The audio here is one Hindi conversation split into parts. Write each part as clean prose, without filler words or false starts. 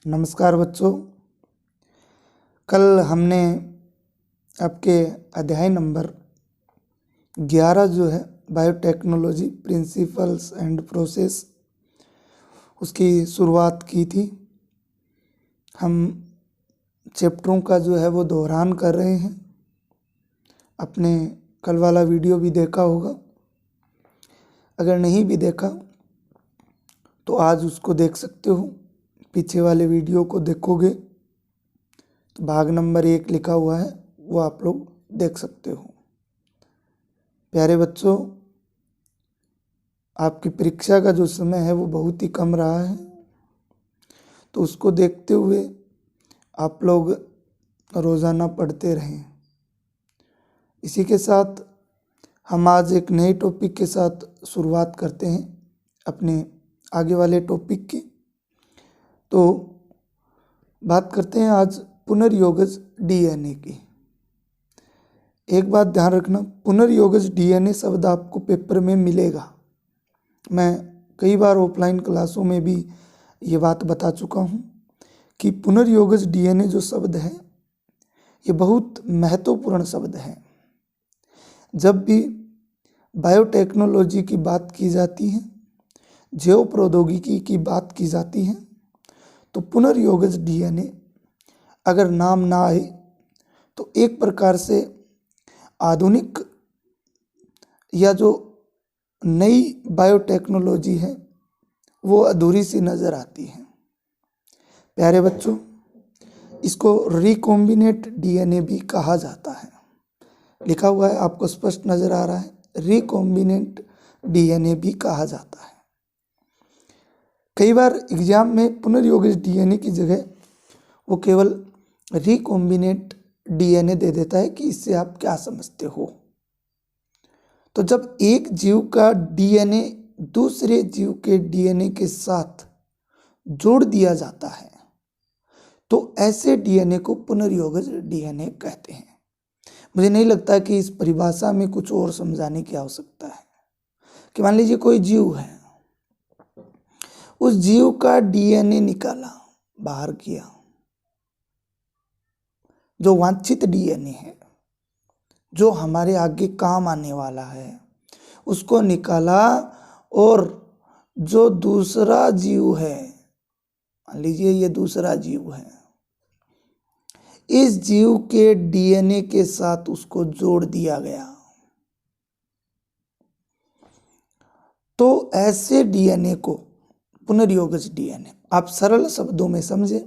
नमस्कार बच्चों। कल हमने आपके अध्याय नंबर 11 जो है बायोटेक्नोलॉजी प्रिंसिपल्स एंड प्रोसेस उसकी शुरुआत की थी। हम चैप्टरों का जो है वो दोहरान कर रहे हैं। अपने कल वाला वीडियो भी देखा होगा, अगर नहीं भी देखा तो आज उसको देख सकते हो। पीछे वाले वीडियो को देखोगे तो भाग नंबर 1 लिखा हुआ है, वो आप लोग देख सकते हो। प्यारे बच्चों, आपकी परीक्षा का जो समय है वो बहुत ही कम रहा है, तो उसको देखते हुए आप लोग रोज़ाना पढ़ते रहें। इसी के साथ हम आज एक नए टॉपिक के साथ शुरुआत करते हैं अपने आगे वाले टॉपिक की। तो बात करते हैं आज पुनर्योगज डीएनए की। एक बात ध्यान रखना, पुनर्योगज डीएनए शब्द आपको पेपर में मिलेगा। मैं कई बार ऑफलाइन क्लासों में भी ये बात बता चुका हूँ कि पुनर्योगज डीएनए जो शब्द है ये बहुत महत्वपूर्ण शब्द है। जब भी बायोटेक्नोलॉजी की बात की जाती है, जैव प्रौद्योगिकी की बात की जाती है, तो पुनर्योगज डीएनए अगर नाम ना आए तो एक प्रकार से आधुनिक या जो नई बायोटेक्नोलॉजी है वो अधूरी सी नज़र आती है। प्यारे बच्चों, इसको रिकॉम्बिनेट डीएनए भी कहा जाता है। लिखा हुआ है, आपको स्पष्ट नज़र आ रहा है, रिकॉम्बिनेट डीएनए भी कहा जाता है। कई बार एग्जाम में पुनर्योगज डीएनए की जगह वो केवल रिकॉम्बिनेट डीएनए दे देता है कि इससे आप क्या समझते हो। तो जब एक जीव का डीएनए दूसरे जीव के डीएनए के साथ जोड़ दिया जाता है तो ऐसे डीएनए को पुनर्योगज डीएनए कहते हैं। मुझे नहीं लगता कि इस परिभाषा में कुछ और समझाने की आवश्यकता है कि मान लीजिए कोई जीव है, उस जीव का डीएनए निकाला, बाहर किया, जो वांछित डीएनए है, जो हमारे आगे काम आने वाला है, उसको निकाला, और जो दूसरा जीव है, मान लीजिए ये दूसरा जीव है, इस जीव के डीएनए के साथ उसको जोड़ दिया गया, तो ऐसे डीएनए को पुनर्योगज डीएनए, आप सरल शब्दों में समझे,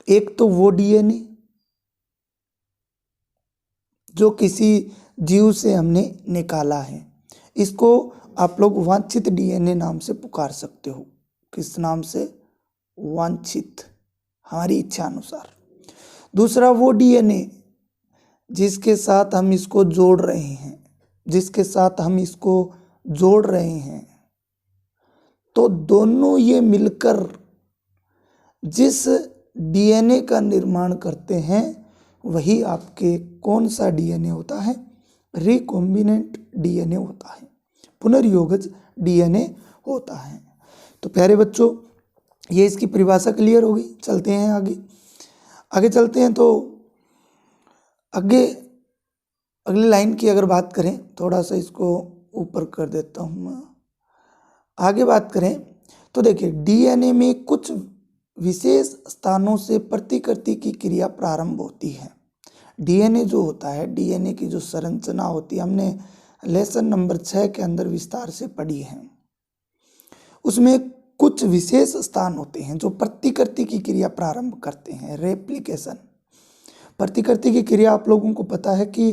एक तो वो डीएनए जो किसी जीव से हमने निकाला है, इसको आप लोग वांछित डीएनए नाम से पुकार सकते हो। किस नाम से? वांछित, हमारी इच्छा अनुसार। दूसरा वो डीएनए जिसके साथ हम इसको जोड़ रहे हैं, जिसके साथ हम इसको जोड़ रहे हैं, तो दोनों ये मिलकर जिस डीएनए का निर्माण करते हैं वही आपके कौन सा डीएनए होता है? रिकॉम्बिनेंट डीएनए होता है, पुनर्योगज डीएनए होता है। तो प्यारे बच्चों, ये इसकी परिभाषा क्लियर होगी। चलते हैं आगे चलते हैं। तो अगली लाइन की अगर बात करें, थोड़ा सा इसको ऊपर कर देता हूँ मैं, आगे बात करें तो देखिए, डीएनए में कुछ विशेष स्थानों से प्रतिकृति की क्रिया प्रारंभ होती है। डीएनए जो होता है, डीएनए की जो संरचना होती है, हमने लेसन नंबर 6 के अंदर विस्तार से पढ़ी है। उसमें कुछ विशेष स्थान होते हैं जो प्रतिकृति की क्रिया प्रारंभ करते हैं, रेप्लिकेशन। प्रतिकृति की क्रिया आप लोगों को पता है कि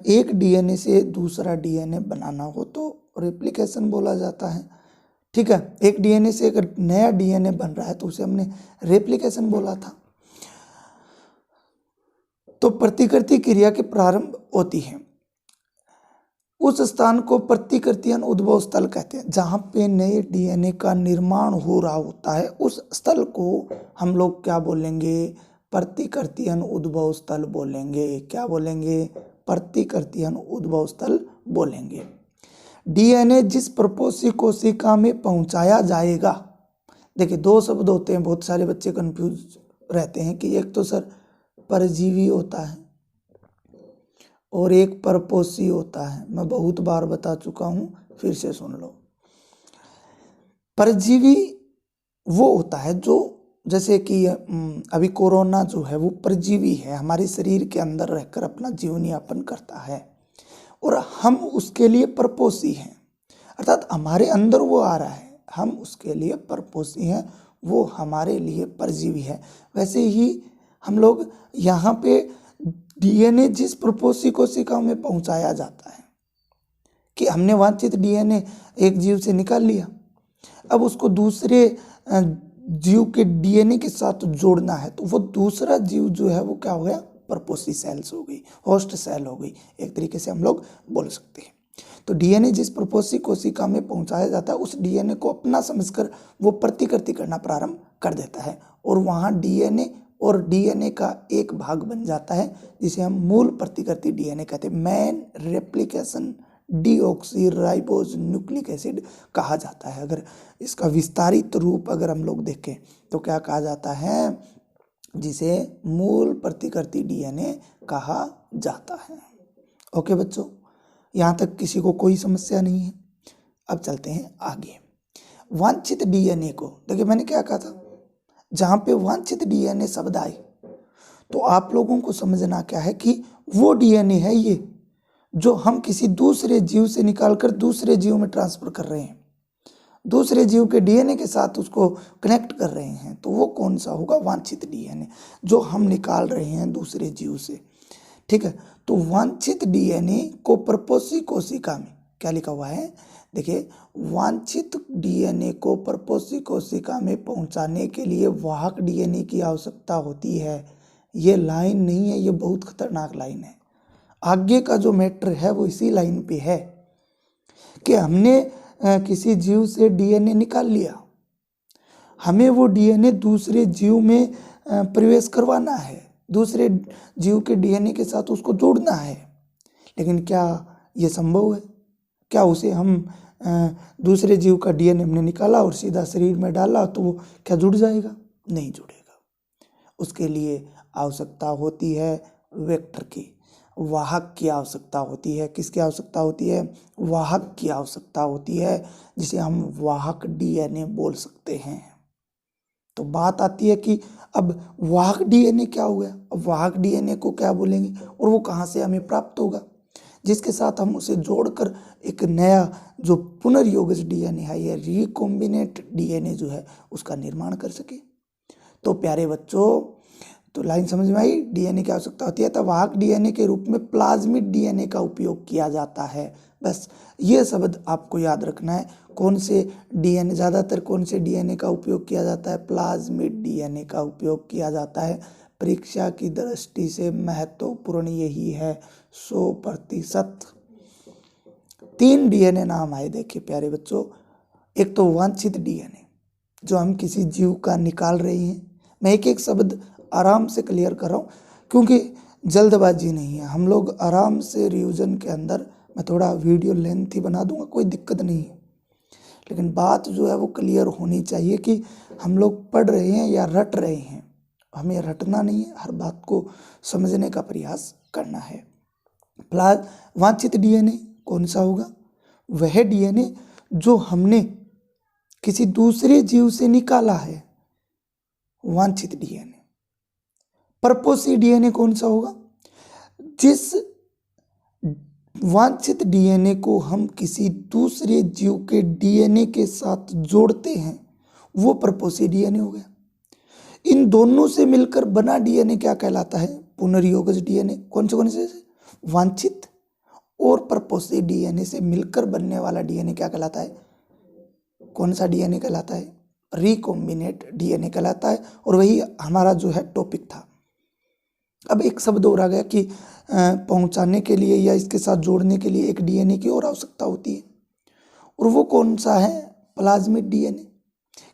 एक डीएनए से दूसरा डीएनए बनाना हो तो रेप्लिकेशन बोला जाता है। ठीक है, एक डीएनए से अगर नया डीएनए बन रहा है तो उसे हमने रेप्लिकेशन बोला था। तो प्रतिकृति क्रिया के प्रारंभ होती है। उस स्थान को प्रतिकृतियन उद्भव स्थल कहते हैं। जहाँ पे नए डीएनए का निर्माण हो रहा होता है उस स्थल को हम लोग क्या बोलेंगे? प्रतिकृतियन उद्भव स्थल बोलेंगे। क्या बोलेंगे? प्रतिकृतियन उद्भव स्थल बोलेंगे। डीएनए जिस प्रपोषी कोशिका में पहुंचाया जाएगा, देखिए, दो शब्द होते हैं, बहुत सारे बच्चे कंफ्यूज रहते हैं कि एक तो सर परजीवी होता है और एक परपोषी होता है। मैं बहुत बार बता चुका हूँ, फिर से सुन लो। परजीवी वो होता है जो, जैसे कि अभी कोरोना जो है वो परजीवी है, हमारे शरीर के अंदर रहकर अपना जीवन यापन करता है, और हम उसके लिए परपोषी हैं, अर्थात हमारे अंदर वो आ रहा है, हम उसके लिए परपोषी हैं, वो हमारे लिए परजीवी है। वैसे ही हम लोग यहाँ पे डीएनए जिस परपोषी कोशिकाओं में पहुँचाया जाता है कि हमने वांछित डीएनए एक जीव से निकाल लिया, अब उसको दूसरे जीव के डीएनए के साथ जोड़ना है, तो वो दूसरा जीव जो है वो क्या हो गया, परपोषी सेल्स हो गई, होस्ट सेल हो गई, एक तरीके से हम लोग बोल सकते हैं। तो डीएनए जिस परपोषी कोशिका में पहुंचाया जाता है, उस डीएनए को अपना समझकर वो प्रतिकृति करना प्रारंभ कर देता है, और वहाँ डीएनए और डीएनए का एक भाग बन जाता है जिसे हम मूल प्रतिकृति डीएनए कहते हैं। Main replication deoxyribose nucleic acid कहा जाता है। अगर इसका विस्तारित रूप अगर हम लोग देखें तो क्या कहा जाता है, जिसे मूल प्रतिकृति डीएनए कहा जाता है। ओके बच्चों, यहाँ तक किसी को कोई समस्या नहीं है। अब चलते हैं आगे। वांछित डीएनए को देखिए, मैंने क्या कहा था, जहाँ पे वांछित डीएनए शब्द आए तो आप लोगों को समझना क्या है कि वो डीएनए है ये जो हम किसी दूसरे जीव से निकालकर दूसरे जीव में ट्रांसफर कर रहे हैं, दूसरे जीव के डीएनए के साथ उसको कनेक्ट कर रहे हैं, तो वो कौन सा होगा, वांछित डीएनए जो हम निकाल रहे हैं दूसरे जीव से। ठीक है, तो वांछित डीएनए को परपोषी कोशिका में क्या लिखा हुआ है, देखिए, वांछित डीएनए को परपोषी कोशिका में पहुंचाने के लिए वाहक डीएनए की आवश्यकता होती है। ये लाइन नहीं है, ये बहुत खतरनाक लाइन है। आगे का जो मैटर है वो इसी लाइन पे है कि हमने किसी जीव से डीएनए निकाल लिया, हमें वो डीएनए दूसरे जीव में प्रवेश करवाना है, दूसरे जीव के डीएनए के साथ उसको जोड़ना है, लेकिन क्या ये संभव है? क्या उसे हम दूसरे जीव का डीएनए हमने निकाला और सीधा शरीर में डाला तो वो क्या जुड़ जाएगा? नहीं जुड़ेगा। उसके लिए आवश्यकता होती है वेक्टर की, वाहक की आवश्यकता होती है। किसकी आवश्यकता होती है? वाहक की आवश्यकता होती है, जिसे हम वाहक डीएनए बोल सकते हैं। तो बात आती है कि अब वाहक डीएनए क्या हो गया, अब वाहक डीएनए को क्या बोलेंगे और वो कहाँ से हमें प्राप्त होगा, जिसके साथ हम उसे जोड़कर एक नया जो पुनर्योगज डीएनए है या रिकॉम्बिनेट डीएनए जो है उसका निर्माण कर सके। तो प्यारे बच्चों, तो लाइन समझ में आई? डीएनए की आवश्यकता होती है तो वाहक डीएनए के रूप में प्लाज्मिड डीएनए का उपयोग किया जाता है। बस ये शब्द आपको याद रखना है। कौन से डीएनए, ज़्यादातर कौन से डीएनए का उपयोग किया जाता है? प्लाज्मिड डीएनए का उपयोग किया जाता है। परीक्षा की दृष्टि से महत्वपूर्ण यही है 100%। 3 डीएनए नाम आए, देखिए प्यारे बच्चों। एक तो वांछित डीएनए जो हम किसी जीव का निकाल रहे हैं। मैं एक एक शब्द आराम से क्लियर कर रहा हूँ क्योंकि जल्दबाजी नहीं है, हम लोग आराम से रिवीजन के अंदर, मैं थोड़ा वीडियो लेंथ ही बना दूंगा, कोई दिक्कत नहीं है, लेकिन बात जो है वो क्लियर होनी चाहिए कि हम लोग पढ़ रहे हैं या रट रहे हैं। हमें रटना नहीं है, हर बात को समझने का प्रयास करना है। वांछित डीएनए कौन सा होगा? वह डीएनए जो हमने किसी दूसरे जीव से निकाला है, वांछित डीएनए। परपोषी डीएनए कौन सा होगा? जिस वांछित डीएनए को हम किसी दूसरे जीव के डीएनए के साथ जोड़ते हैं वो परपोषी डीएनए हो गया। इन दोनों से मिलकर बना डीएनए क्या कहलाता है? पुनर्योगज डीएनए। कौन से? वांछित और परपोषी डीएनए से मिलकर बनने वाला डीएनए क्या कहलाता है? कौन सा डीएनए कहलाता है? रिकॉम्बिनेट डीएनए कहलाता है। और वही हमारा जो है टॉपिक था। अब एक शब्द और आ गया कि पहुंचाने के लिए या इसके साथ जोड़ने के लिए एक डीएनए की और आवश्यकता होती है, और वो कौन सा है? Plasmid DNA.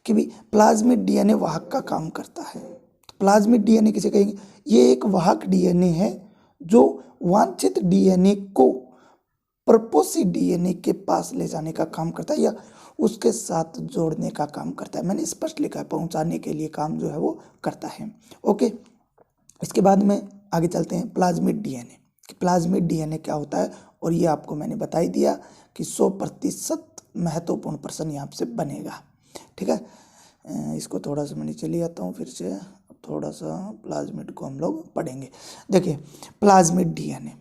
कि भी प्लाज्मिड डीएनए वाहक का काम करता है। तो प्लाज्मिड डीएनए किसे कहेंगे? ये एक वाहक डीएनए है जो वांछित डीएनए को प्रपोसी डीएनए के पास ले जाने का काम करता है या उसके साथ जोड़ने का काम करता है। मैंने स्पष्ट लिखा है, पहुंचाने के लिए काम जो है वो करता है। ओके, इसके बाद में आगे चलते हैं प्लाज्मिड डीएनए। प्लाज्मिड डीएनए क्या होता है, और ये आपको मैंने बता ही दिया कि 100% महत्वपूर्ण प्रश्न यहाँ से बनेगा। ठीक है, इसको थोड़ा सा मैं नीचे ले आता हूँ, फिर से थोड़ा सा प्लाज्मिड को हम लोग पढ़ेंगे। देखिए प्लाज्मिड डीएनए,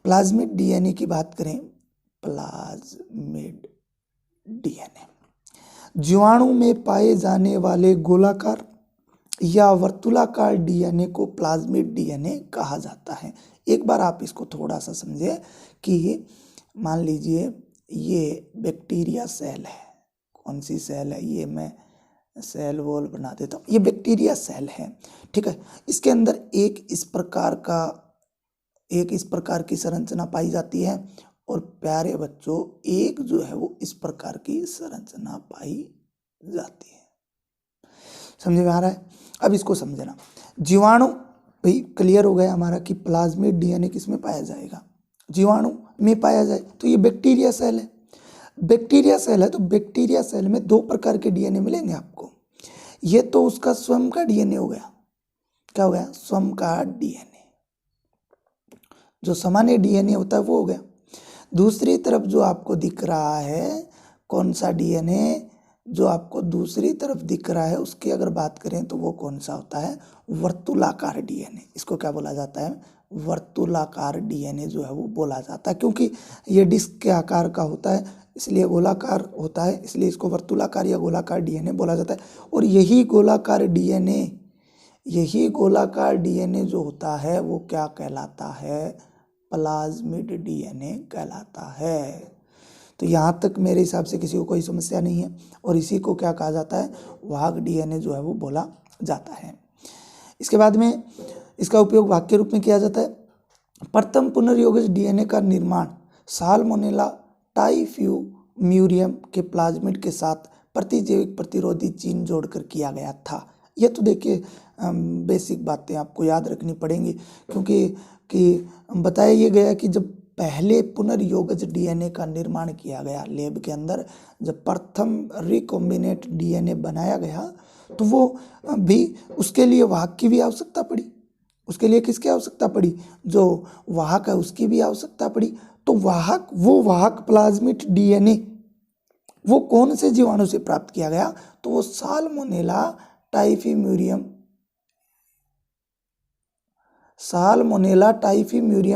प्लाज्मिड डीएनए की बात करें, प्लाज्मिड डीएनए जीवाणु में पाए जाने वाले गोलाकार या वर्तुलाकार डीएनए को प्लाज्मिड डीएनए कहा जाता है। एक बार आप इसको थोड़ा सा समझे कि मान लीजिए ये बैक्टीरिया सेल है, कौन सी सेल है, ये मैं सेल वॉल बना देता हूँ, ये बैक्टीरिया सेल है। ठीक है, इसके अंदर एक इस प्रकार की संरचना पाई जाती है, और प्यारे बच्चों एक जो है वो इस प्रकार की संरचना पाई जाती है। समझ में आ रहा है? अब इसको समझना, जीवाणु भाई क्लियर हो गया हमारा कि प्लाज्मिड डीएनए किसमें पाया जाएगा, जीवाणु में पाया जाए, तो ये बैक्टीरिया सेल है। बैक्टीरिया सेल है तो बैक्टीरिया सेल में 2 प्रकार के डीएनए मिलेंगे आपको। ये तो उसका स्वयं का डीएनए हो गया, क्या हो गया, स्वयं का डीएनए, जो सामान्य डीएनए होता है वो हो गया। दूसरी तरफ जो आपको दिख रहा है, कौन सा डीएनए जो आपको दूसरी तरफ दिख रहा है, उसकी अगर बात करें तो वो कौन सा होता है, वर्तुलाकार डीएनए। इसको क्या बोला जाता है, वर्तुलाकार डीएनए जो है वो बोला जाता है, क्योंकि ये डिस्क के आकार का होता है इसलिए गोलाकार होता है, इसलिए इसको वर्तुलाकार या गोलाकार डीएनए बोला जाता है। और यही गोलाकार डीएनए जो होता है वो क्या कहलाता है, प्लाज्मिड डीएनए कहलाता है। तो यहाँ तक मेरे हिसाब से किसी को कोई समस्या नहीं है, और इसी को क्या कहा जाता है, वाहक डीएनए जो है वो बोला जाता है। इसके बाद में इसका उपयोग वाहक के रूप में किया जाता है। प्रथम पुनर्योगज डीएनए का निर्माण साल्मोनेला टाइफ्यूम्यूरियम के प्लाज्मिड के साथ प्रतिजैविक प्रतिरोधी जीन जोड़कर किया गया था। यह तो देखिए बेसिक बातें आपको याद रखनी पड़ेंगी, क्योंकि बताया ये गया कि जब पहले पुनर्योगज डीएनए का निर्माण किया गया लैब के अंदर, जब प्रथम रिकॉम्बिनेट डीएनए बनाया गया, तो वो भी उसके लिए वाहक की भी आवश्यकता पड़ी। उसके लिए किसकी आवश्यकता पड़ी, जो वाहक है उसकी भी आवश्यकता पड़ी। तो वो वाहक प्लाज्मिड डीएनए वो कौन से जीवाणु से प्राप्त किया गया, तो वो साल्मोनेला टाइफीम्यूरियम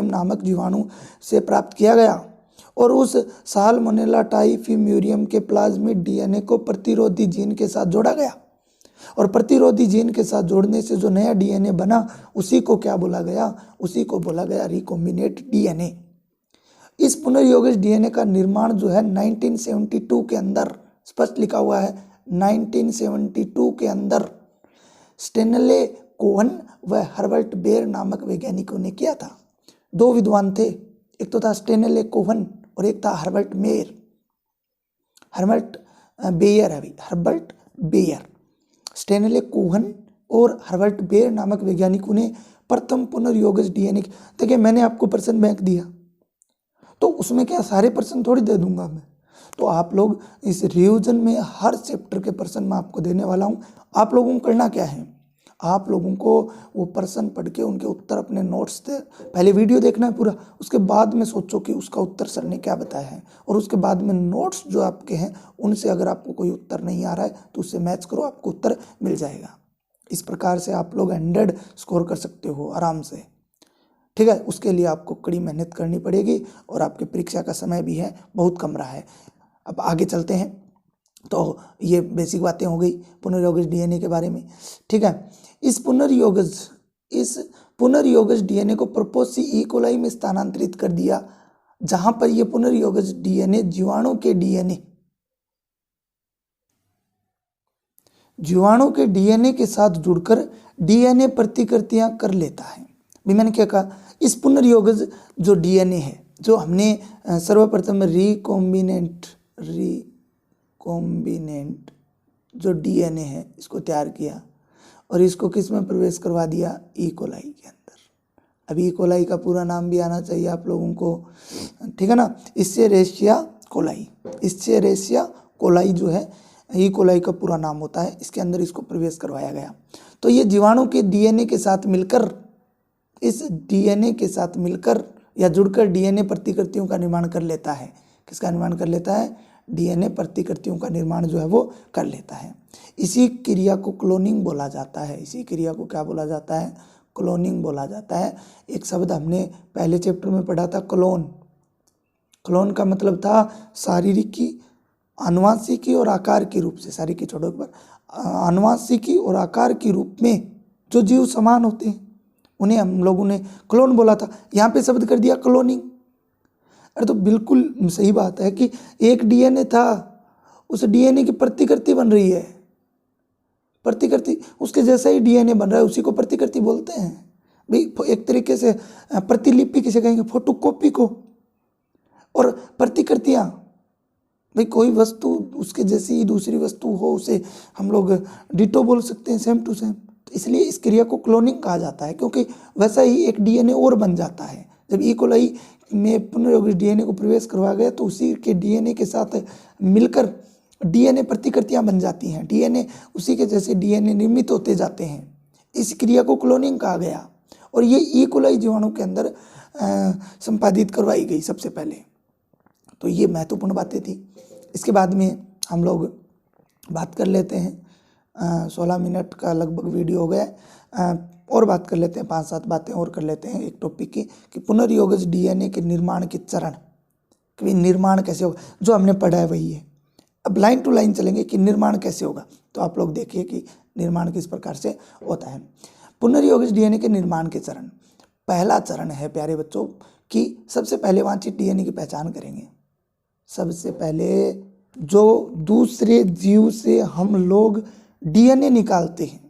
नामक जीवाणु से प्राप्त किया गया। और उस साल्मोनेला टाइफीम्यूरियम के प्लाज्मिड डीएनए को प्रतिरोधी जीन के साथ जोड़ा गया, और प्रतिरोधी जीन के साथ जोड़ने से जो नया डीएनए बना उसी को क्या बोला गया, उसी को बोला गया रिकॉम्बिनेट डीएनए। इस पुनर्योगज डीएनए का निर्माण जो है 1972 के अंदर, स्पष्ट लिखा हुआ है 1972 के अंदर स्टेनले कोहन व हर्बर्ट बेयर नामक वैज्ञानिकों ने किया था। 2 विद्वान थे, एक तो था स्टेनले कोहन और एक था हर्बर्ट बेयर। स्टेनले कोहन और हर्बर्ट बेयर नामक वैज्ञानिकों ने प्रथम पुनर्योगज डीएनए। देखिए मैंने आपको प्रश्न बैंक दिया, तो उसमें क्या सारे प्रश्न थोड़ी दे दूंगा मैं, तो आप लोग इस रिवीजन में हर चैप्टर के प्रश्न मैं आपको देने वाला हूँ। आप लोगों को करना क्या है, आप लोगों को वो प्रश्न पढ़ के उनके उत्तर अपने नोट्स से पहले वीडियो देखना है पूरा, उसके बाद में सोचो कि उसका उत्तर सर ने क्या बताया है, और उसके बाद में नोट्स जो आपके हैं उनसे अगर आपको कोई उत्तर नहीं आ रहा है तो उससे मैच करो, आपको उत्तर मिल जाएगा। इस प्रकार से आप लोग 100 स्कोर कर सकते हो आराम से। ठीक है, उसके लिए आपको कड़ी मेहनत करनी पड़ेगी, और आपके परीक्षा का समय भी है बहुत कम रहा है। अब आगे चलते हैं, तो ये बेसिक बातें हो गई पुनर्योगज डीएनए के बारे में। ठीक है, इस पुनर्योगज डीएनए को प्रपोसी ई कोलाई में स्थानांतरित कर दिया, जहां पर ये पुनर्योगज डीएनए जीवाणु के डीएनए के साथ जुड़कर डीएनए प्रतिकृतियां कर लेता है। भी मैंने क्या कहा, इस पुनर्योगज जो डीएनए है, जो हमने सर्वप्रथम रिकॉम्बिनेंट जो डीएनए है इसको तैयार किया, और इसको किस में प्रवेश करवा दिया, ई कोलाई के अंदर। अभी कोलाई का पूरा नाम भी आना चाहिए आप लोगों को, ठीक है ना। इस्चेरेशिया कोलाई, इस्चेरेशिया कोलाई जो है ई कोलाई का पूरा नाम होता है, इसके अंदर इसको प्रवेश करवाया गया। तो ये जीवाणु के डीएनए के साथ मिलकर, इस डीएनए के साथ मिलकर या जुड़कर डीएनए प्रतिकृतियों का निर्माण कर लेता है। किसका निर्माण कर लेता है? डीएनए प्रतिकृतियों का निर्माण जो है वो कर लेता है। इसी क्रिया को क्लोनिंग बोला जाता है। इसी क्रिया को क्या बोला जाता है? क्लोनिंग बोला जाता है। एक शब्द हमने पहले चैप्टर में पढ़ा था, क्लोन। क्लोन का मतलब था शारीरिकी, आनुवांशिकी और आकार के रूप से, शारीरिकी छोड़ो एक बार, आनुवांशिकी और आकार के रूप में जो जीव समान होते हैं उन्हें हम लोगों ने क्लोन बोला था। यहाँ पे शब्द कर दिया क्लोनिंग। अरे तो बिल्कुल सही बात है कि एक डीएनए था, उस डीएनए की प्रतिकृति बन रही है। प्रतिकृति, उसके जैसा ही डीएनए बन रहा है, उसी को प्रतिकृति बोलते हैं भाई। एक तरीके से प्रतिलिपि किसे कहेंगे? फोटोकॉपी को। और प्रतिकृतियाँ भाई, कोई वस्तु उसके जैसी दूसरी वस्तु हो उसे हम लोग डिटो बोल सकते हैं, सेम टू सेम। तो इसलिए इस क्रिया को क्लोनिंग कहा जाता है, क्योंकि वैसा ही एक डीएनए और बन जाता है। जब ई कोलाई में पुनर्योजित डीएनए को प्रवेश करवा गया तो उसी के डीएनए के साथ मिलकर डीएनए प्रतिकृतियां बन जाती हैं। डीएनए उसी के जैसे डीएनए निर्मित होते जाते हैं। इस क्रिया को क्लोनिंग कहा गया और ये ई कोलाई जीवाणु के अंदर संपादित करवाई गई सबसे पहले। तो ये महत्वपूर्ण बातें थी। इसके बाद में हम लोग बात कर लेते हैं, 16 मिनट का लगभग वीडियो हो गया, और बात कर लेते हैं, 5-7 बातें और कर लेते हैं एक टॉपिक की, कि पुनर्योगज डीएनए के निर्माण के चरण, कि निर्माण कैसे होगा। जो हमने पढ़ा है वही है। अब लाइन टू लाइन चलेंगे कि निर्माण कैसे होगा। तो आप लोग देखिए कि निर्माण किस प्रकार से होता है। पुनर्योगज डीएनए के निर्माण के चरण, पहला चरण है प्यारे बच्चों कि सबसे पहले वांछित डीएनए की पहचान करेंगे। सबसे पहले जो दूसरे जीव से हम लोग डीएनए निकालते हैं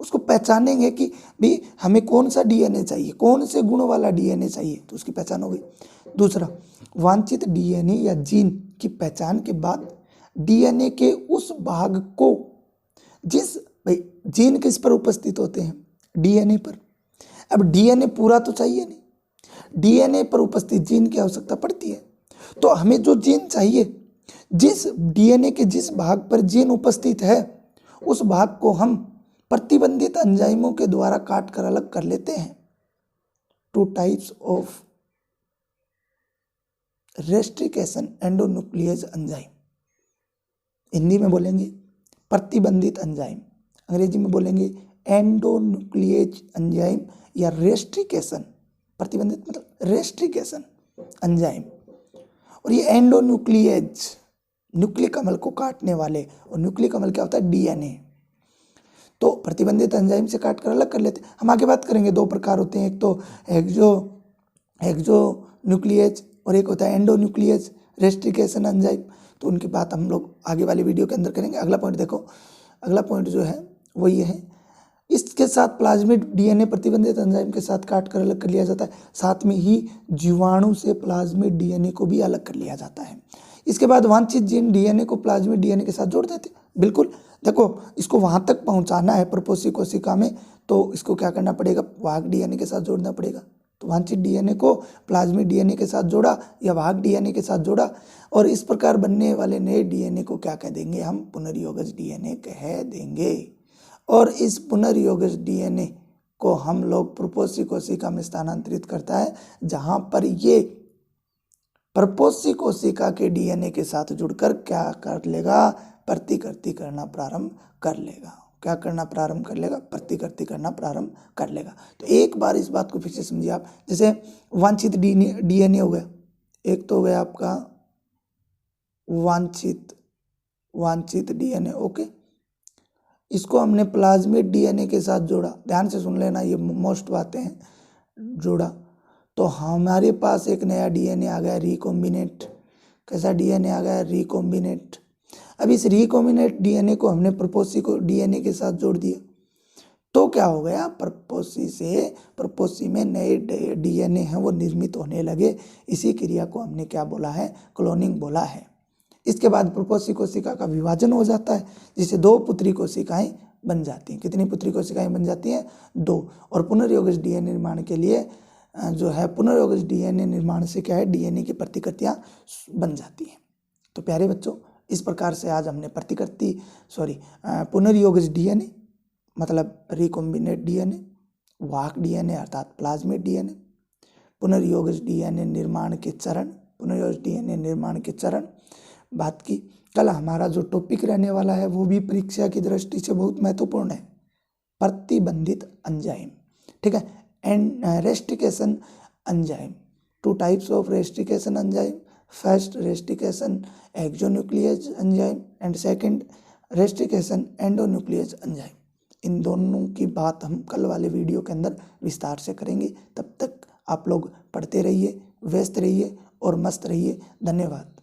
उसको पहचानेंगे कि भाई हमें कौन सा डीएनए चाहिए, कौन से गुण वाला डीएनए चाहिए, तो उसकी पहचान हो गई। दूसरा, वांछित डीएनए या जीन की पहचान के बाद डीएनए के उस भाग को, जिस भाई जीन किस पर उपस्थित होते हैं? डीएनए पर। अब डीएनए पूरा तो चाहिए नहीं, डीएनए पर उपस्थित जीन की आवश्यकता पड़ती है। तो हमें जो जीन चाहिए, जिस डीएनए के जिस भाग पर जीन उपस्थित है उस भाग को हम प्रतिबंधित एंजाइमों के द्वारा काट कर अलग कर लेते हैं। 2 types of restriction एंडोन्यूक्लियेज enzyme. Hindi में बोलेंगे प्रतिबंधित एंजाइम, अंग्रेजी में बोलेंगे एंडोन्यूक्लियेज एंजाइम या रेस्ट्रिकेशन। प्रतिबंधित मतलब रेस्ट्रिकेशन एंजाइम। और ये एंडोन्यूक्लियेज, न्यूक्लिक अम्ल को काटने वाले, और न्यूक्लिक अम्ल क्या होता है? डीएनए। तो प्रतिबंधित एंजाइम से काट कर अलग कर लेते हैं। हम आगे बात करेंगे, 2 प्रकार होते हैं, एक तो एक्सो न्यूक्लियेज और एक होता है एंडोन्यूक्लियेज रेस्ट्रिकेशन एंजाइम। तो उनकी बात हम लोग आगे वाली वीडियो के अंदर करेंगे। अगला पॉइंट देखो, अगला पॉइंट जो है वो ये है, इसके साथ प्लाज्मिड डीएनए प्रतिबंधित एंजाइम के साथ काट कर अलग कर लिया जाता है। साथ में ही जीवाणु से प्लाज्मिड डीएनए को भी अलग कर लिया जाता है। इसके बाद वांछित जीन डीएनए को प्लाज्मिड डीएनए के साथ जोड़ देते हैं। बिल्कुल, देखो इसको वहाँ तक पहुँचाना है प्रपोसी कोशिका में, तो इसको क्या करना पड़ेगा? वाहक डीएनए के साथ जोड़ना पड़ेगा। तो वांछित डीएनए को प्लाज्मिड डीएनए के साथ जोड़ा या वाहक डीएनए के साथ जोड़ा, और इस प्रकार बनने वाले नए डीएनए को क्या कह देंगे? हम पुनर्योगज डीएनए कह देंगे। और इस पुनर्योगज डीएनए को हम लोग प्रपोसी कोशिका में स्थानांतरित करता है, जहाँ पर ये प्रपोसी कोशिका के डीएनए के साथ जुड़कर क्या कर लेगा? प्रतिकृति करना प्रारंभ कर लेगा। क्या करना प्रारंभ कर लेगा? प्रतिकृति करना प्रारंभ कर लेगा। तो एक बार इस बात को फिर से समझिए आप। जैसे वांछित डीएनए हो गया, एक तो हो गया आपका वांछित डीएनए, ओके। इसको हमने प्लाज्मिड डीएनए के साथ जोड़ा, ध्यान से सुन लेना, ये मोस्ट बातें हैं। जोड़ा तो हमारे पास एक नया डीएनए आ गया, रिकॉम्बिनेट। कैसा डीएनए आ गया? रिकॉम्बिनेट। अब इस रिकॉम्बिनेट डीएनए को हमने प्रपोसी को डीएनए के साथ जोड़ दिया, तो क्या हो गया? प्रपोसी में नए डीएनए हैं वो निर्मित होने लगे। इसी क्रिया को हमने क्या बोला है? क्लोनिंग बोला है। इसके बाद प्रपोसी कोशिका का विभाजन हो जाता है, जिसे 2 पुत्री कोशिकाएं बन जाती हैं। कितनी पुत्री कोशिकाएं बन जाती हैं? 2। और पुनर्योगज डीएनए निर्माण के लिए जो है पुनर्योगज डीएनए निर्माण से क्या है, डीएनए की प्रतिकृतियां बन जाती हैं। तो प्यारे बच्चों, इस प्रकार से आज हमने पुनर्योगज डीएनए मतलब रिकॉम्बिनेट डीएनए, वाहक डीएनए अर्थात प्लाज्मिड डीएनए, पुनर्योगज डीएनए निर्माण के चरण बात की। कल हमारा जो टॉपिक रहने वाला है वो भी परीक्षा की दृष्टि से बहुत महत्वपूर्ण है, प्रतिबंधित एंजाइम। ठीक है, and restriction enzyme. 2 types of restriction enzyme, first restriction exonuclease enzyme and second restriction endonuclease enzyme. इन दोनों की बात हम कल वाले वीडियो के अंदर विस्तार से करेंगे। तब तक आप लोग पढ़ते रहिए, व्यस्त रहिए और मस्त रहिए। धन्यवाद।